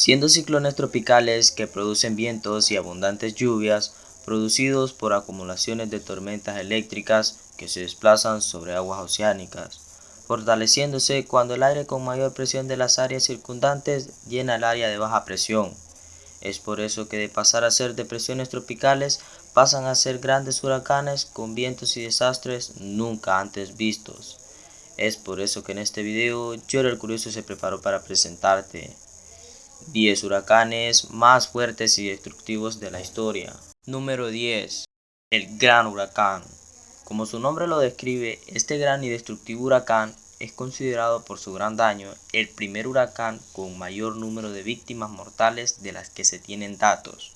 siendo ciclones tropicales que producen vientos y abundantes lluvias producidos por acumulaciones de tormentas eléctricas que se desplazan sobre aguas oceánicas, fortaleciéndose cuando el aire con mayor presión de las áreas circundantes llena el área de baja presión. Es por eso que de pasar a ser depresiones tropicales pasan a ser grandes huracanes con vientos y desastres nunca antes vistos. Es por eso que en este video yo el curioso se preparó para presentarte 10 huracanes más fuertes y destructivos de la historia. Número 10. El Gran Huracán. Como su nombre lo describe, este gran y destructivo huracán es considerado por su gran daño el primer huracán con mayor número de víctimas mortales de las que se tienen datos.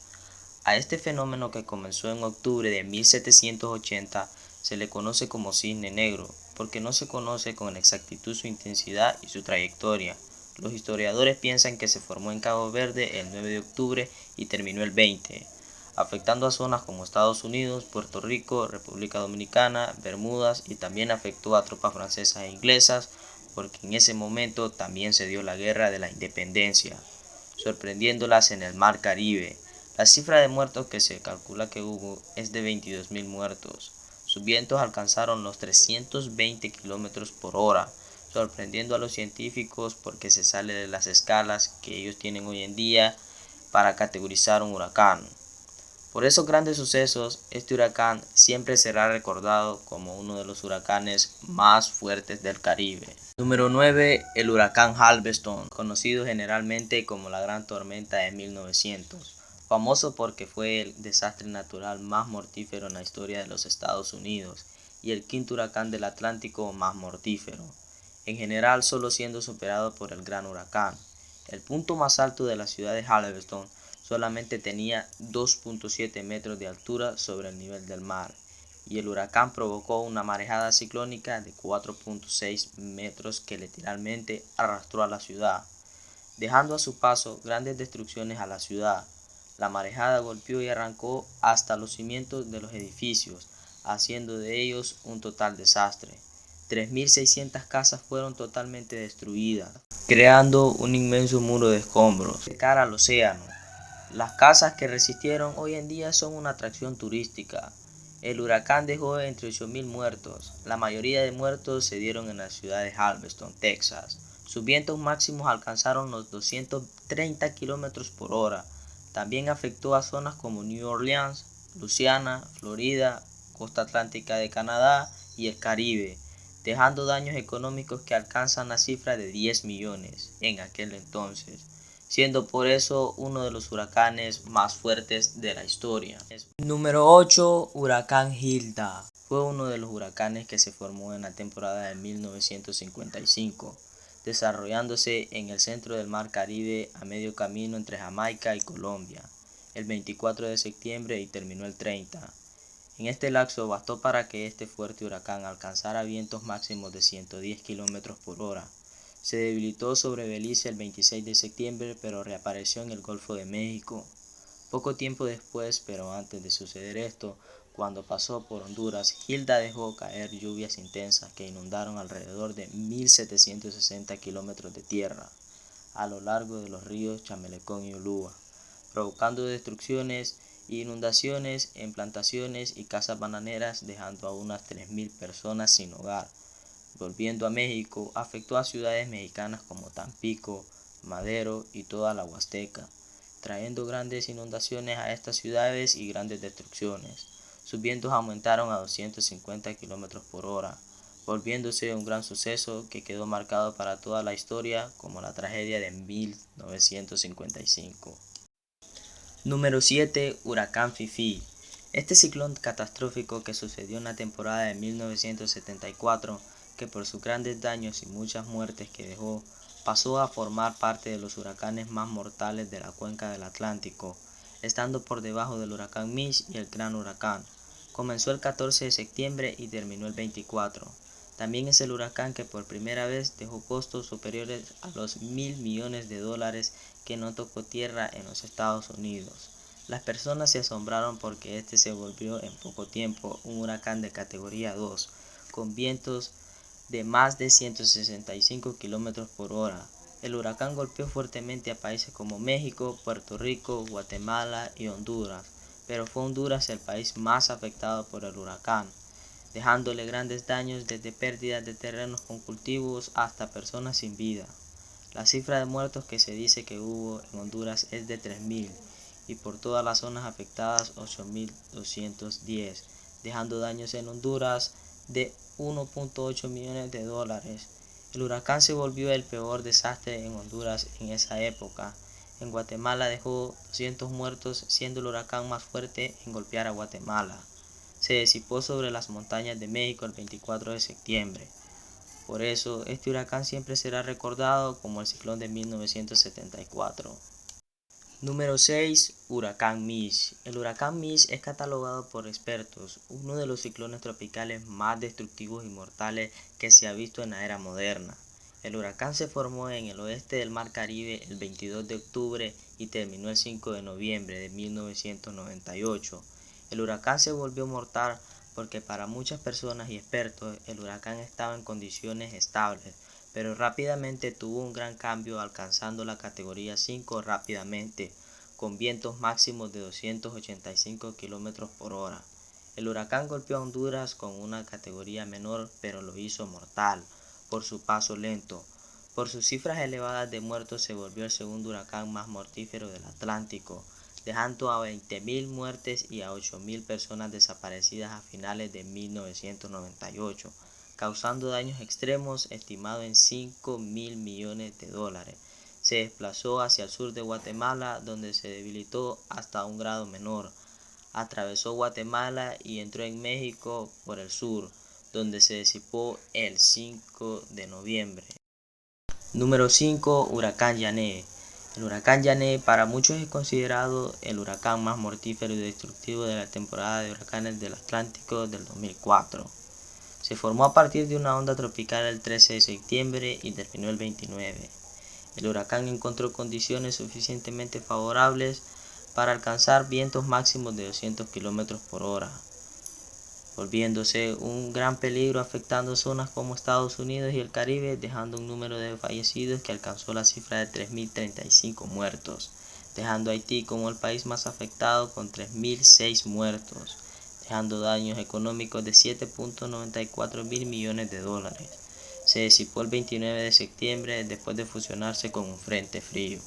A este fenómeno, que comenzó en octubre de 1780, se le conoce como Cisne Negro, porque no se conoce con exactitud su intensidad y su trayectoria. Los historiadores piensan que se formó en Cabo Verde el 9 de octubre y terminó el 20, afectando a zonas como Estados Unidos, Puerto Rico, República Dominicana, Bermudas, y también afectó a tropas francesas e inglesas, porque en ese momento también se dio la Guerra de la Independencia, sorprendiéndolas en el Mar Caribe. La cifra de muertos que se calcula que hubo es de 22.000 muertos. Sus vientos alcanzaron los 320 km por hora, sorprendiendo a los científicos porque se sale de las escalas que ellos tienen hoy en día para categorizar un huracán. Por esos grandes sucesos, este huracán siempre será recordado como uno de los huracanes más fuertes del Caribe. Número 9. El huracán Galveston, conocido generalmente como la Gran Tormenta de 1900, famoso porque fue el desastre natural más mortífero en la historia de los Estados Unidos y el quinto huracán del Atlántico más mortífero, en general solo siendo superado por el Gran Huracán. El punto más alto de la ciudad de Galveston solamente tenía 2.7 metros de altura sobre el nivel del mar, y el huracán provocó una marejada ciclónica de 4.6 metros que literalmente arrastró a la ciudad, dejando a su paso grandes destrucciones a la ciudad. La marejada golpeó y arrancó hasta los cimientos de los edificios, haciendo de ellos un total desastre. 3.600 casas fueron totalmente destruidas, creando un inmenso muro de escombros de cara al océano. Las casas que resistieron hoy en día son una atracción turística. El huracán dejó entre 8.000 muertos. La mayoría de muertos se dieron en la ciudad de Galveston, Texas. Sus vientos máximos alcanzaron los 230 km por hora. También afectó a zonas como New Orleans, Luisiana, Florida, costa atlántica de Canadá y el Caribe, dejando daños económicos que alcanzan la cifra de 10 millones en aquel entonces, siendo por eso uno de los huracanes más fuertes de la historia. Número 8. Huracán Hilda. Fue uno de los huracanes que se formó en la temporada de 1955, desarrollándose en el centro del Mar Caribe a medio camino entre Jamaica y Colombia, el 24 de septiembre y terminó el 30. En este lapso bastó para que este fuerte huracán alcanzara vientos máximos de 110 km por hora. Se debilitó sobre Belice el 26 de septiembre, pero reapareció en el Golfo de México poco tiempo después. Pero antes de suceder esto, cuando pasó por Honduras, Hilda dejó caer lluvias intensas que inundaron alrededor de 1.760 kilómetros de tierra a lo largo de los ríos Chamelecón y Ulúa, provocando destrucciones e inundaciones en plantaciones y casas bananeras, dejando a unas 3.000 personas sin hogar. Volviendo a México, afectó a ciudades mexicanas como Tampico, Madero y toda la Huasteca, trayendo grandes inundaciones a estas ciudades y grandes destrucciones. Sus vientos aumentaron a 250 km por hora, volviéndose un gran suceso que quedó marcado para toda la historia como la tragedia de 1955. Número 7. Huracán Fifi. Este ciclón catastrófico que sucedió en la temporada de 1974, que por sus grandes daños y muchas muertes que dejó, pasó a formar parte de los huracanes más mortales de la cuenca del Atlántico, estando por debajo del huracán Mitch y el Gran Huracán. Comenzó el 14 de septiembre y terminó el 24. También es el huracán que por primera vez dejó costos superiores a los $1.000 millones que no tocó tierra en los Estados Unidos. Las personas se asombraron porque este se volvió en poco tiempo un huracán de categoría 2, con vientos de más de 165 km por hora. El huracán golpeó fuertemente a países como México, Puerto Rico, Guatemala y Honduras, pero fue Honduras el país más afectado por el huracán, dejándole grandes daños desde pérdidas de terrenos con cultivos hasta personas sin vida. La cifra de muertos que se dice que hubo en Honduras es de 3.000 y por todas las zonas afectadas 8.210, dejando daños en Honduras de 1.8 millones de dólares. El huracán se volvió el peor desastre en Honduras en esa época. En Guatemala dejó 200 muertos, siendo el huracán más fuerte en golpear a Guatemala. Se disipó sobre las montañas de México el 24 de septiembre. Por eso, este huracán siempre será recordado como el ciclón de 1974. Número 6. Huracán Mitch. El huracán Mitch es catalogado por expertos uno de los ciclones tropicales más destructivos y mortales que se ha visto en la era moderna. El huracán se formó en el oeste del Mar Caribe el 22 de octubre y terminó el 5 de noviembre de 1998. El huracán se volvió mortal porque para muchas personas y expertos el huracán estaba en condiciones estables, pero rápidamente tuvo un gran cambio alcanzando la categoría 5 rápidamente, con vientos máximos de 285 km por hora. El huracán golpeó a Honduras con una categoría menor, pero lo hizo mortal por su paso lento. Por sus cifras elevadas de muertos se volvió el segundo huracán más mortífero del Atlántico, dejando a 20.000 muertes y a 8.000 personas desaparecidas a finales de 1998, causando daños extremos estimados en 5.000 millones de dólares. Se desplazó hacia el sur de Guatemala, donde se debilitó hasta un grado menor. Atravesó Guatemala y entró en México por el sur, donde se disipó el 5 de noviembre. Número 5. Huracán Yané. El huracán Yané para muchos es considerado el huracán más mortífero y destructivo de la temporada de huracanes del Atlántico del 2004. Se formó a partir de una onda tropical el 13 de septiembre y terminó el 29. El huracán encontró condiciones suficientemente favorables para alcanzar vientos máximos de 200 km por hora, volviéndose un gran peligro afectando zonas como Estados Unidos y el Caribe, dejando un número de fallecidos que alcanzó la cifra de 3.035 muertos, dejando a Haití como el país más afectado con 3.006 muertos, dejando daños económicos de 7.94 mil millones de dólares. Se disipó el 29 de septiembre después de fusionarse con un frente frío.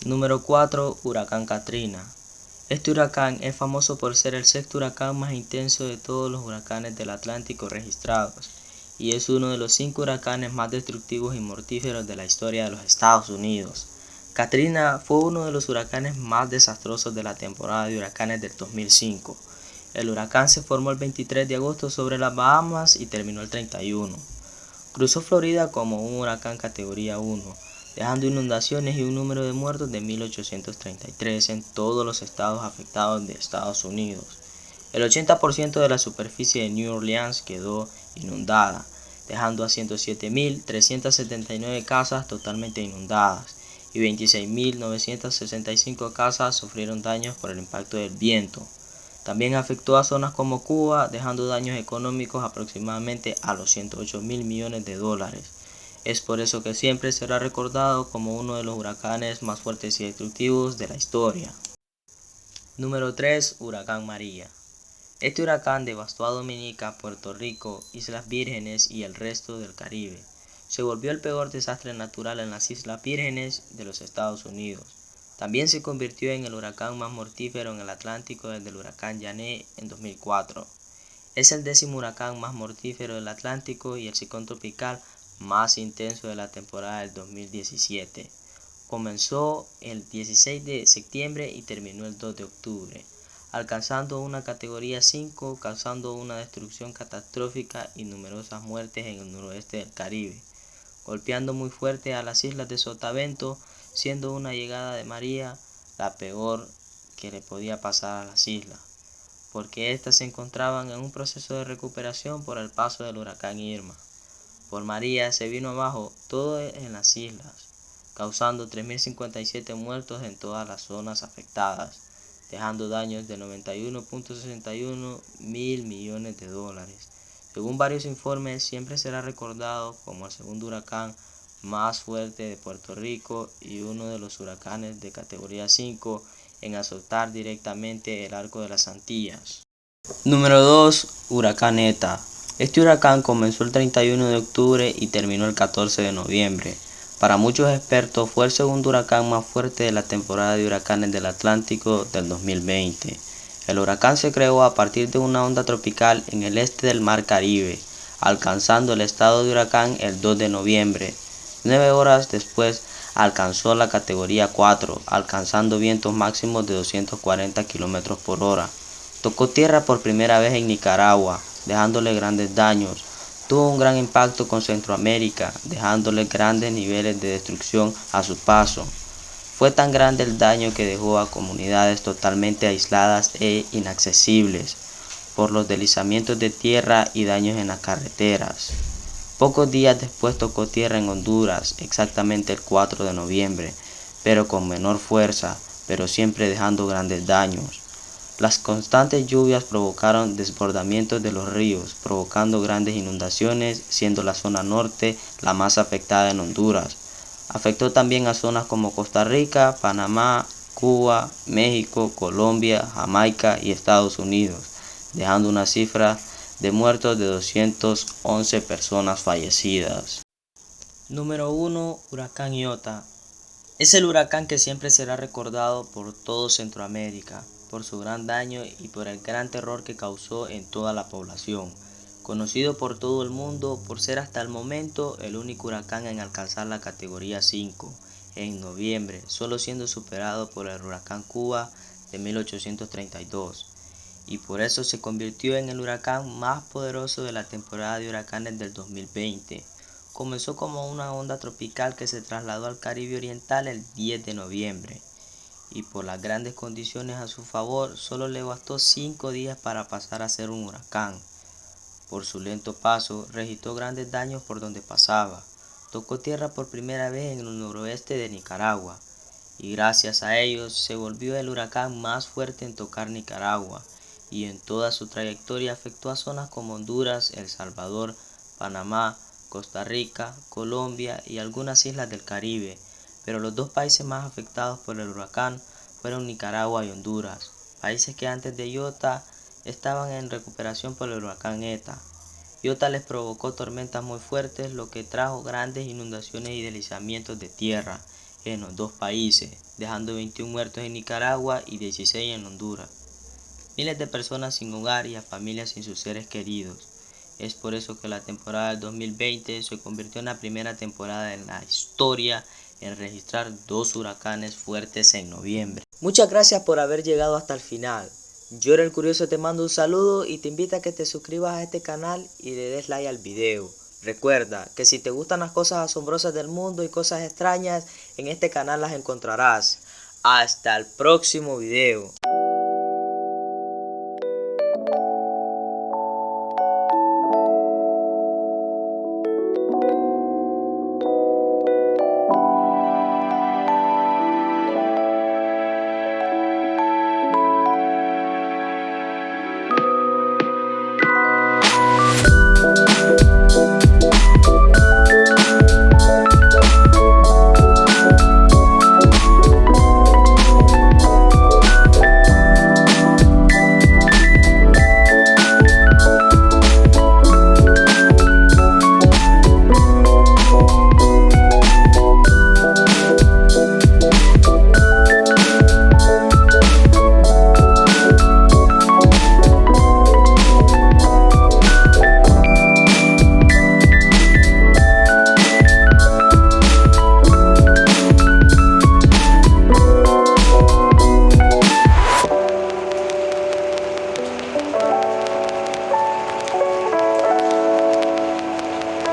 Número 4. Huracán Katrina. Este huracán es famoso por ser el sexto huracán más intenso de todos los huracanes del Atlántico registrados, y es uno de los 5 huracanes más destructivos y mortíferos de la historia de los Estados Unidos. Katrina fue uno de los huracanes más desastrosos de la temporada de huracanes del 2005. El huracán se formó el 23 de agosto sobre las Bahamas y terminó el 31. Cruzó Florida como un huracán categoría 1, dejando inundaciones y un número de muertos de 1.833 en todos los estados afectados de Estados Unidos. El 80% de la superficie de New Orleans quedó inundada, dejando a 107.379 casas totalmente inundadas y 26.965 casas sufrieron daños por el impacto del viento. También afectó a zonas como Cuba, dejando daños económicos aproximadamente a los 108.000 millones de dólares. Es por eso que siempre será recordado como uno de los huracanes más fuertes y destructivos de la historia. Número 3. Huracán María. Este huracán devastó a Dominica, Puerto Rico, Islas Vírgenes y el resto del Caribe. Se volvió el peor desastre natural en las Islas Vírgenes de los Estados Unidos. También se convirtió en el huracán más mortífero en el Atlántico desde el huracán Yané en 2004. Es el 10º huracán más mortífero del Atlántico y el ciclón tropical más intenso de la temporada del 2017. Comenzó el 16 de septiembre y terminó el 2 de octubre, alcanzando una categoría 5, causando una destrucción catastrófica y numerosas muertes en el noroeste del Caribe, golpeando muy fuerte a las islas de Sotavento, siendo una llegada de María la peor que le podía pasar a las islas, porque éstas se encontraban en un proceso de recuperación por el paso del huracán Irma. Por María se vino abajo todo en las islas, causando 3.057 muertos en todas las zonas afectadas, dejando daños de 91.61 mil millones de dólares. Según varios informes, siempre será recordado como el segundo huracán más fuerte de Puerto Rico y uno de los huracanes de categoría 5 en azotar directamente el arco de las Antillas. Número 2. Huracán ETA. Este huracán comenzó el 31 de octubre y terminó el 14 de noviembre. Para muchos expertos fue el segundo huracán más fuerte de la temporada de huracanes del Atlántico del 2020. El huracán se creó a partir de una onda tropical en el este del Mar Caribe, alcanzando el estado de huracán el 2 de noviembre. 9 horas después alcanzó la categoría 4, alcanzando vientos máximos de 240 km por hora. Tocó tierra por primera vez en Nicaragua, dejándole grandes daños. Tuvo un gran impacto con Centroamérica, dejándole grandes niveles de destrucción a su paso. Fue tan grande el daño que dejó a comunidades totalmente aisladas e inaccesibles por los deslizamientos de tierra y daños en las carreteras. Pocos días después tocó tierra en Honduras, exactamente el 4 de noviembre, pero con menor fuerza, pero siempre dejando grandes daños. Las constantes lluvias provocaron desbordamientos de los ríos, provocando grandes inundaciones, siendo la zona norte la más afectada en Honduras. Afectó también a zonas como Costa Rica, Panamá, Cuba, México, Colombia, Jamaica y Estados Unidos, dejando una cifra de muertos de 211 personas fallecidas. Número 1. Huracán Iota. Es el huracán que siempre será recordado por todo Centroamérica, por su gran daño y por el gran terror que causó en toda la población. Conocido por todo el mundo por ser hasta el momento el único huracán en alcanzar la categoría 5 en noviembre, solo siendo superado por el huracán Cuba de 1832. Y por eso se convirtió en el huracán más poderoso de la temporada de huracanes del 2020. Comenzó como una onda tropical que se trasladó al Caribe Oriental el 10 de noviembre, y por las grandes condiciones a su favor, solo le bastó 5 días para pasar a ser un huracán. Por su lento paso, registró grandes daños por donde pasaba. Tocó tierra por primera vez en el noroeste de Nicaragua, y gracias a ellos se volvió el huracán más fuerte en tocar Nicaragua, y en toda su trayectoria afectó a zonas como Honduras, El Salvador, Panamá, Costa Rica, Colombia y algunas islas del Caribe, pero los dos países más afectados por el huracán fueron Nicaragua y Honduras, países que antes de Iota estaban en recuperación por el huracán ETA. Iota les provocó tormentas muy fuertes, lo que trajo grandes inundaciones y deslizamientos de tierra en los dos países, dejando 21 muertos en Nicaragua y 16 en Honduras. Miles de personas sin hogar y a familias sin sus seres queridos. Es por eso que la temporada del 2020 se convirtió en la primera temporada en la historia en registrar 2 huracanes fuertes en noviembre. Muchas gracias por haber llegado hasta el final. Yo era el Curioso, te mando un saludo y te invito a que te suscribas a este canal y le des like al video. Recuerda que si te gustan las cosas asombrosas del mundo y cosas extrañas, en este canal las encontrarás. Hasta el próximo video.